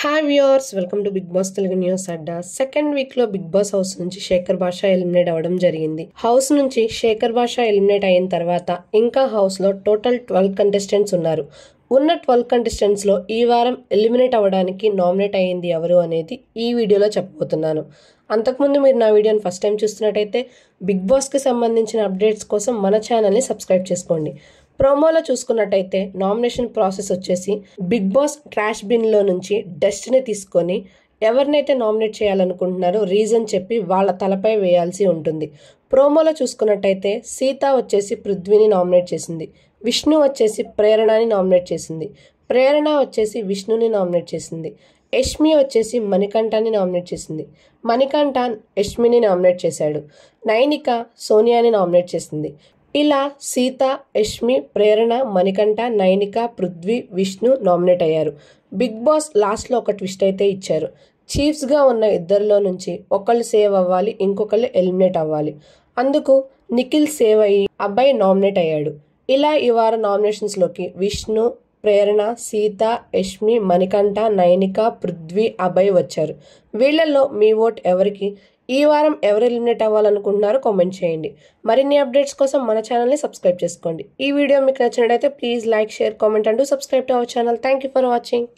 Hi viewers, welcome to Bigg Boss Telugu news అడ్డా. Second week లో Bigg Boss house నుంచి శేఖర్ భాష ఎలిమినేట్ అవ్వడం జరిగింది. హౌస్ నుంచి శేఖర్ భాష ఎలిమినేట్ అయిన తర్వాత ఇంకా హౌస్ లో టోటల్ 12 కంటెస్టెంట్స్ ఉన్నారు. ఉన్న 12 కంటెస్టెంట్స్ లో ఈ వారం ఎలిమినేట్ అవ్వడానికి నామినేట్ అయ్యింది ఎవరు అనేది ఈ వీడియోలో చెప్పబోతున్నాను. అంతకుముందు మీరు నా వీడియోని ఫస్ట్ టైం చూస్తున్నట్టయితే బిగ్ బాస్ కి సంబంధించిన అప్డేట్స్ కోసం మన ఛానల్ని సబ్స్క్రైబ్ చేసుకోండి. ప్రోమోలో చూసుకున్నట్టయితే నామినేషన్ ప్రాసెస్ వచ్చేసి బిగ్ బాస్ ట్రాష్ బిన్లో నుంచి డస్ట్ని తీసుకొని ఎవరినైతే నామినేట్ చేయాలనుకుంటున్నారో రీజన్ చెప్పి వాళ్ళ తలపై వేయాల్సి ఉంటుంది. ప్రోమోలో చూసుకున్నట్టయితే సీత వచ్చేసి పృథ్వీని నామినేట్ చేసింది, విష్ణు వచ్చేసి ప్రేరణని నామినేట్ చేసింది, ప్రేరణ వచ్చేసి విష్ణుని నామినేట్ చేసింది, యష్మి వచ్చేసి మణికంఠని నామినేట్ చేసింది, మణికంఠ యష్మిని నామినేట్ చేశాడు, నైనిక సోనియాని నామినేట్ చేసింది. ఇలా సీత, యష్మి, ప్రేరణ, మణికంఠ, నైనిక, పృథ్వీ, విష్ణు నామినేట్ అయ్యారు. బిగ్ బాస్ లాస్ట్లో ఒక ట్విస్ట్ అయితే ఇచ్చారు. చీఫ్స్గా ఉన్న ఇద్దరిలో నుంచి ఒకళ్ళు సేవ్ అవ్వాలి, ఇంకొకళ్ళు ఎలిమినేట్ అవ్వాలి. అందుకు నిఖిల్ సేవ్ అయ్యి అబ్బాయి నామినేట్ అయ్యాడు. ఇలా ఈ వారం నామినేషన్స్లోకి విష్ణు, ప్రేరణ, సీత, యష్మి, మణికంఠ, నైనిక, పృథ్వీ, అభయ్ వచ్చారు. వీళ్ళల్లో మీ ఓట్ ఎవరికి? ఈ వారం ఎవరు ఎలిమినేట్ అవ్వాలనుకుంటున్నారో కామెంట్ చేయండి. మరిన్ని అప్డేట్స్ కోసం మన ఛానల్ని సబ్స్క్రైబ్ చేసుకోండి. ఈ వీడియో మీకు నచ్చినట్లయితే please like, share, comment and subscribe to our channel. Thank you for watching.